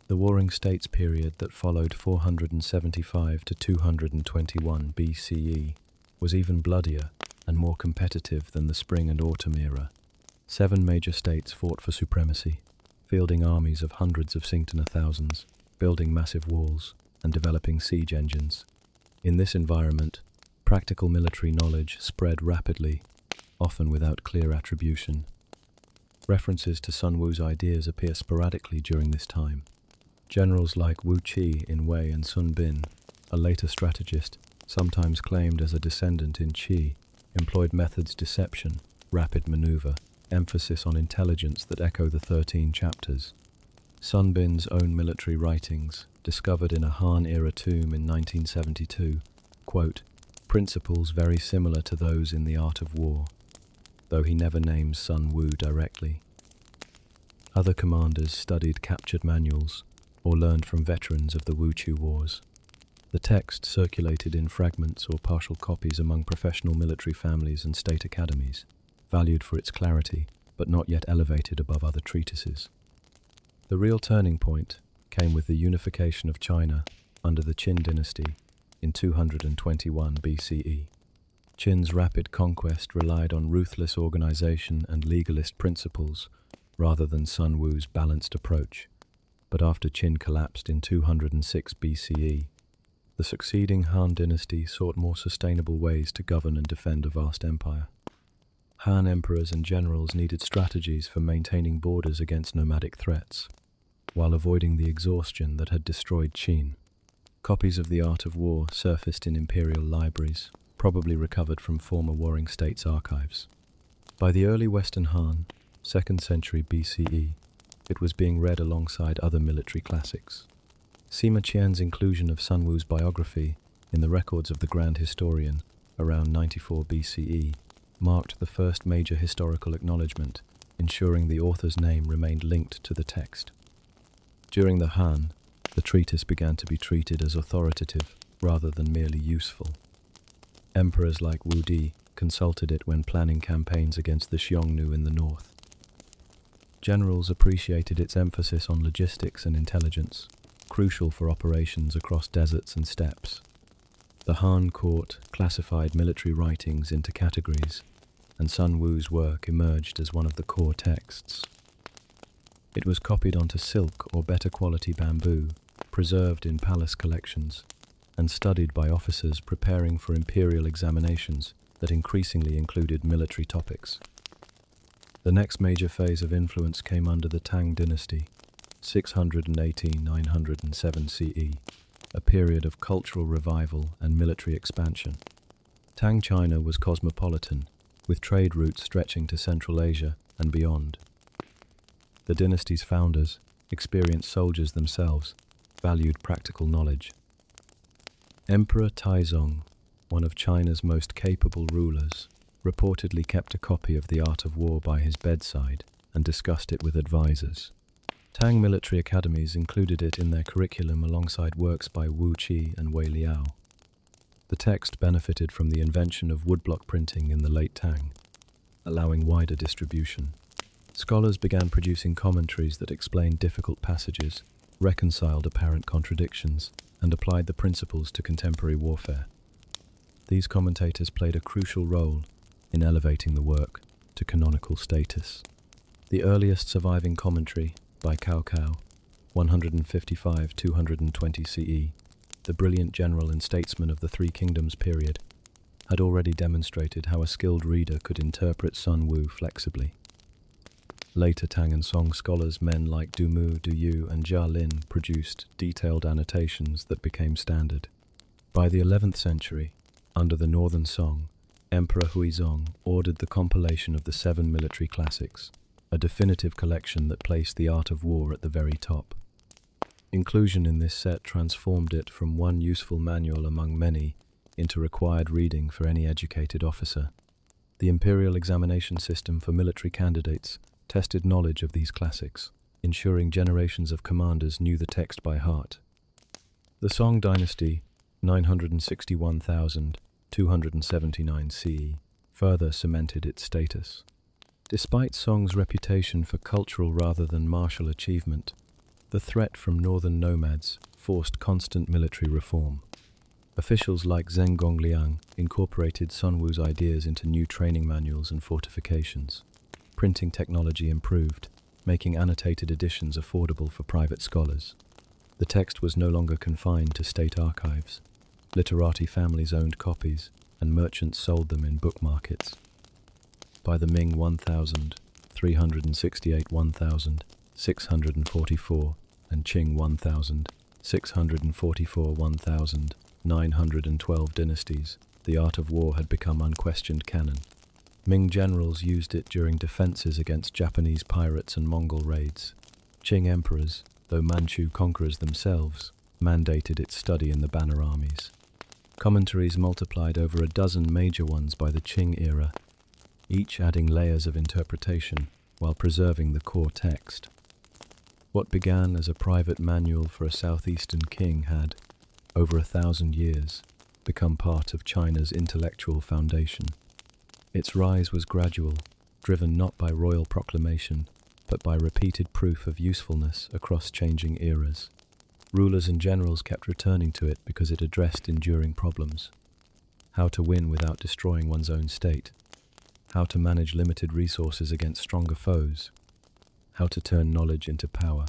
The Warring States period that followed 475 to 221 BCE was even bloodier and more competitive than the Spring and Autumn era. 7 major states fought for supremacy, fielding armies of hundreds of Singtana thousands, building massive walls, and developing siege engines. In this environment, practical military knowledge spread rapidly, often without clear attribution. References to Sun Wu's ideas appear sporadically during this time. Generals like Wu Qi in Wei and Sun Bin, a later strategist, sometimes claimed as a descendant in Qi, employed methods deception, rapid maneuver, emphasis on intelligence that echo the 13 chapters. Sun Bin's own military writings, discovered in a Han-era tomb in 1972, quote, principles very similar to those in the art of war, though he never names Sun Wu directly. Other commanders studied captured manuals or learned from veterans of the Wuchu Wars. The text circulated in fragments or partial copies among professional military families and state academies, valued for its clarity, but not yet elevated above other treatises. The real turning point came with the unification of China under the Qin dynasty in 221 BCE. Qin's rapid conquest relied on ruthless organization and legalist principles rather than Sun Wu's balanced approach. But after Qin collapsed in 206 BCE, the succeeding Han dynasty sought more sustainable ways to govern and defend a vast empire. Han emperors and generals needed strategies for maintaining borders against nomadic threats, while avoiding the exhaustion that had destroyed Qin. Copies of the art of war surfaced in imperial libraries, probably recovered from former warring states' archives. By the early Western Han, 2nd century BCE, it was being read alongside other military classics. Sima Qian's inclusion of Sun Wu's biography in the records of the Grand Historian around 94 BCE, marked the first major historical acknowledgement, ensuring the author's name remained linked to the text. During the Han, the treatise began to be treated as authoritative rather than merely useful. Emperors like Wu Di consulted it when planning campaigns against the Xiongnu in the north. Generals appreciated its emphasis on logistics and intelligence, crucial for operations across deserts and steppes. The Han court classified military writings into categories, and Sun Wu's work emerged as one of the core texts. It was copied onto silk or better quality bamboo, preserved in palace collections, and studied by officers preparing for imperial examinations that increasingly included military topics. The next major phase of influence came under the Tang dynasty, 618–907 CE, a period of cultural revival and military expansion. Tang China was cosmopolitan, with trade routes stretching to Central Asia and beyond. The dynasty's founders, experienced soldiers themselves, valued practical knowledge. Emperor Taizong, one of China's most capable rulers, reportedly kept a copy of The Art of War by his bedside and discussed it with advisors. Tang military academies included it in their curriculum alongside works by Wu Qi and Wei Liao. The text benefited from the invention of woodblock printing in the late Tang, allowing wider distribution. Scholars began producing commentaries that explained difficult passages, reconciled apparent contradictions, and applied the principles to contemporary warfare. These commentators played a crucial role in elevating the work to canonical status. The earliest surviving commentary, by Cao Cao, 155–220 CE, the brilliant general and statesman of the Three Kingdoms period, had already demonstrated how a skilled reader could interpret Sun Wu flexibly. Later Tang and Song scholars, men like Du Mu, Du Yu, and Jia Lin, produced detailed annotations that became standard. By the 11th century, under the Northern Song, Emperor Huizong ordered the compilation of the 7 military classics, a definitive collection that placed the art of war at the very top. Inclusion in this set transformed it from one useful manual among many into required reading for any educated officer. The imperial examination system for military candidates tested knowledge of these classics, ensuring generations of commanders knew the text by heart. The Song dynasty, 961–279 CE, further cemented its status. Despite Song's reputation for cultural rather than martial achievement, the threat from northern nomads forced constant military reform. Officials like Zheng Gongliang incorporated Sun Wu's ideas into new training manuals and fortifications. Printing technology improved, making annotated editions affordable for private scholars. The text was no longer confined to state archives. Literati families owned copies, and merchants sold them in book markets. By the Ming 1368–1644 and Qing 1644–1912 dynasties, the art of war had become unquestioned canon. Ming generals used it during defenses against Japanese pirates and Mongol raids. Qing emperors, though Manchu conquerors themselves, mandated its study in the banner armies. Commentaries multiplied over a dozen major ones by the Qing era, each adding layers of interpretation while preserving the core text. What began as a private manual for a southeastern king had, over 1,000 years, become part of China's intellectual foundation. Its rise was gradual, driven not by royal proclamation, but by repeated proof of usefulness across changing eras. Rulers and generals kept returning to it because it addressed enduring problems. How to win without destroying one's own state. How to manage limited resources against stronger foes. How to turn knowledge into power.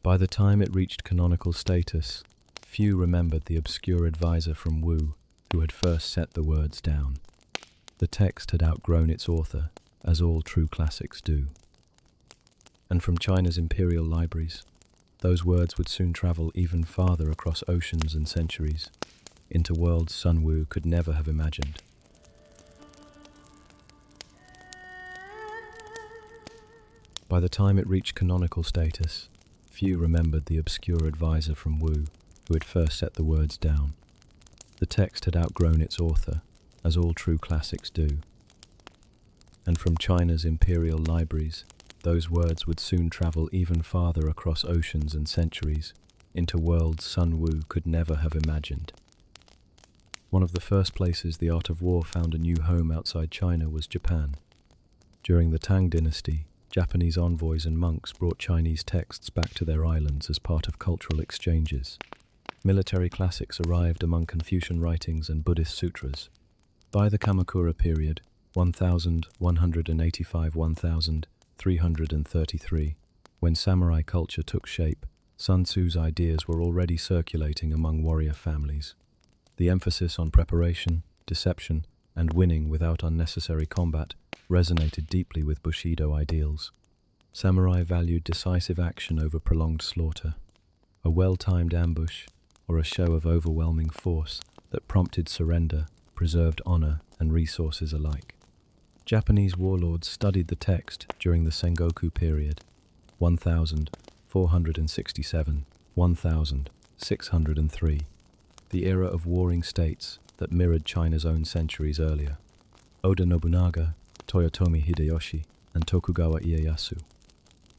By the time it reached canonical status, few remembered the obscure advisor from Wu who had first set the words down. The text had outgrown its author, as all true classics do. And from China's imperial libraries, those words would soon travel even farther across oceans and centuries, into worlds Sun Wu could never have imagined. By the time it reached canonical status, few remembered the obscure advisor from Wu who had first set the words down. The text had outgrown its author, as all true classics do. And from China's imperial libraries, those words would soon travel even farther across oceans and centuries, into worlds Sun Tzu could never have imagined. One of the first places the art of war found a new home outside China was Japan. During the Tang dynasty, Japanese envoys and monks brought Chinese texts back to their islands as part of cultural exchanges. Military classics arrived among Confucian writings and Buddhist sutras. By the Kamakura period, 1185–1333, when samurai culture took shape, Sun Tzu's ideas were already circulating among warrior families. The emphasis on preparation, deception, and winning without unnecessary combat resonated deeply with Bushido ideals. Samurai valued decisive action over prolonged slaughter. A well-timed ambush, or a show of overwhelming force that prompted surrender, preserved honor and resources alike. Japanese warlords studied the text during the Sengoku period, 1467–1603, the era of warring states that mirrored China's own centuries earlier. Oda Nobunaga, Toyotomi Hideyoshi, and Tokugawa Ieyasu,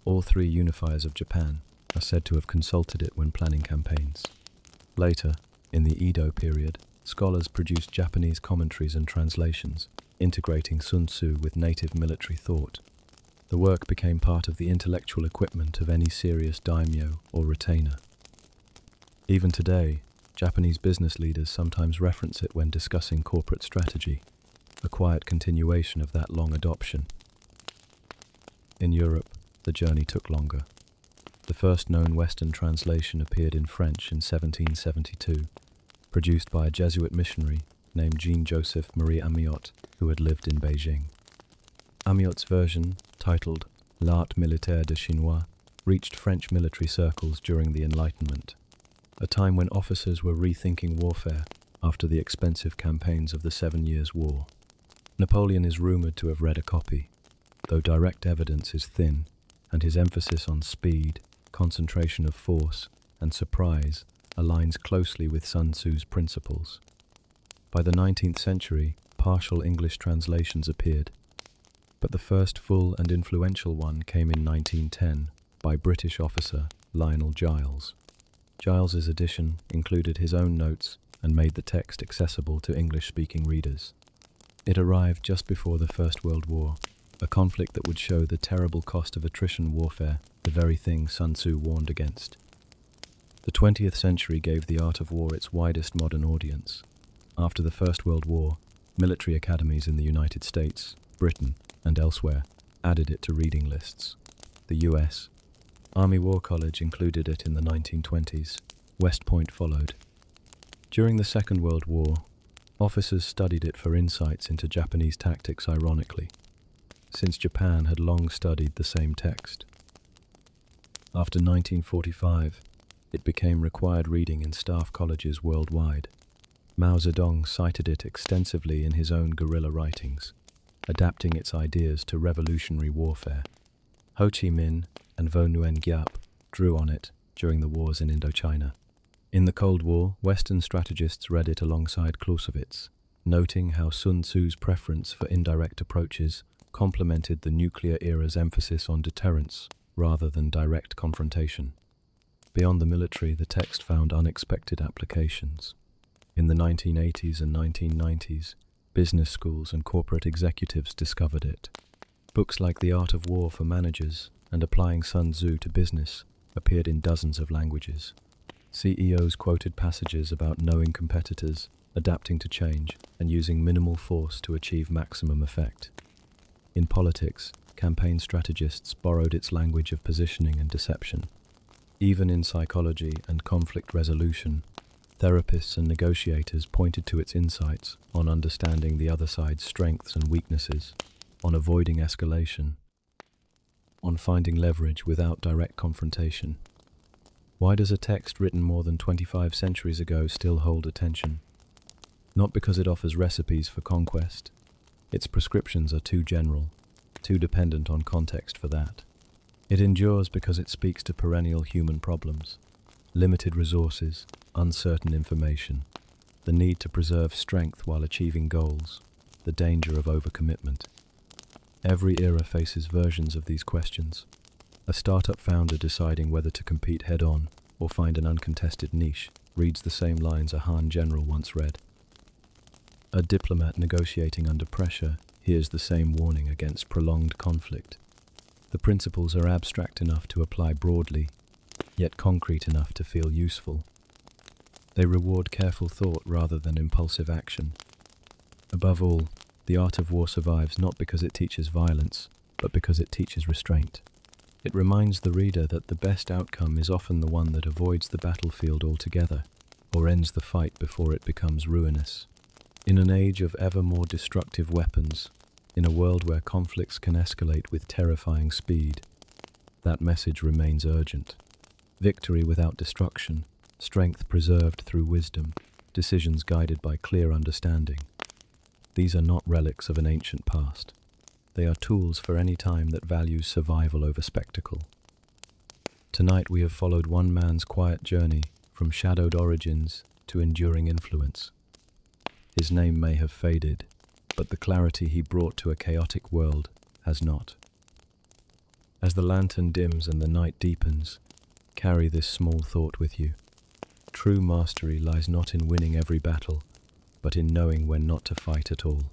all three unifiers of Japan, are said to have consulted it when planning campaigns. Later, in the Edo period, scholars produced Japanese commentaries and translations, integrating Sun Tzu with native military thought. The work became part of the intellectual equipment of any serious daimyo or retainer. Even today, Japanese business leaders sometimes reference it when discussing corporate strategy, a quiet continuation of that long adoption. In Europe, the journey took longer. The first known Western translation appeared in French in 1772, produced by a Jesuit missionary named Jean-Joseph Marie Amiot, who had lived in Beijing. Amiot's version, titled L'Art Militaire de Chinois, reached French military circles during the Enlightenment, a time when officers were rethinking warfare after the expensive campaigns of the 7 Years' War. Napoleon is rumored to have read a copy, though direct evidence is thin, and his emphasis on speed, concentration of force, and surprise aligns closely with Sun Tzu's principles. By the 19th century, partial English translations appeared, but the first full and influential one came in 1910 by British officer Lionel Giles. Giles's edition included his own notes and made the text accessible to English-speaking readers. It arrived just before the First World War, a conflict that would show the terrible cost of attrition warfare, the very thing Sun Tzu warned against. The 20th century gave the art of war its widest modern audience. After the First World War, military academies in the United States, Britain, and elsewhere added it to reading lists. The US Army War College included it in the 1920s. West Point followed. During the Second World War, officers studied it for insights into Japanese tactics ironically, since Japan had long studied the same text. After 1945, it became required reading in staff colleges worldwide. Mao Zedong cited it extensively in his own guerrilla writings, adapting its ideas to revolutionary warfare. Ho Chi Minh and Vo Nguyen Giap drew on it during the wars in Indochina. In the Cold War, Western strategists read it alongside Clausewitz, noting how Sun Tzu's preference for indirect approaches complemented the nuclear era's emphasis on deterrence rather than direct confrontation. Beyond the military, the text found unexpected applications. In the 1980s and 1990s, business schools and corporate executives discovered it. Books like The Art of War for Managers and Applying Sun Tzu to Business appeared in dozens of languages. CEOs quoted passages about knowing competitors, adapting to change, and using minimal force to achieve maximum effect. In politics, campaign strategists borrowed its language of positioning and deception. Even in psychology and conflict resolution, therapists and negotiators pointed to its insights on understanding the other side's strengths and weaknesses, on avoiding escalation, on finding leverage without direct confrontation. Why does a text written more than 25 centuries ago still hold attention? Not because it offers recipes for conquest. Its prescriptions are too general, too dependent on context for that. It endures because it speaks to perennial human problems, limited resources, uncertain information, the need to preserve strength while achieving goals, the danger of overcommitment. Every era faces versions of these questions. A startup founder deciding whether to compete head-on or find an uncontested niche reads the same lines a Han general once read. A diplomat negotiating under pressure hears the same warning against prolonged conflict. The principles are abstract enough to apply broadly, yet concrete enough to feel useful. They reward careful thought rather than impulsive action. Above all, the art of war survives not because it teaches violence, but because it teaches restraint. It reminds the reader that the best outcome is often the one that avoids the battlefield altogether, or ends the fight before it becomes ruinous. In an age of ever more destructive weapons, in a world where conflicts can escalate with terrifying speed, that message remains urgent. Victory without destruction, strength preserved through wisdom, decisions guided by clear understanding. These are not relics of an ancient past. They are tools for any time that values survival over spectacle. Tonight we have followed one man's quiet journey from shadowed origins to enduring influence. His name may have faded, but the clarity he brought to a chaotic world has not. As the lantern dims and the night deepens, carry this small thought with you. True mastery lies not in winning every battle, but in knowing when not to fight at all.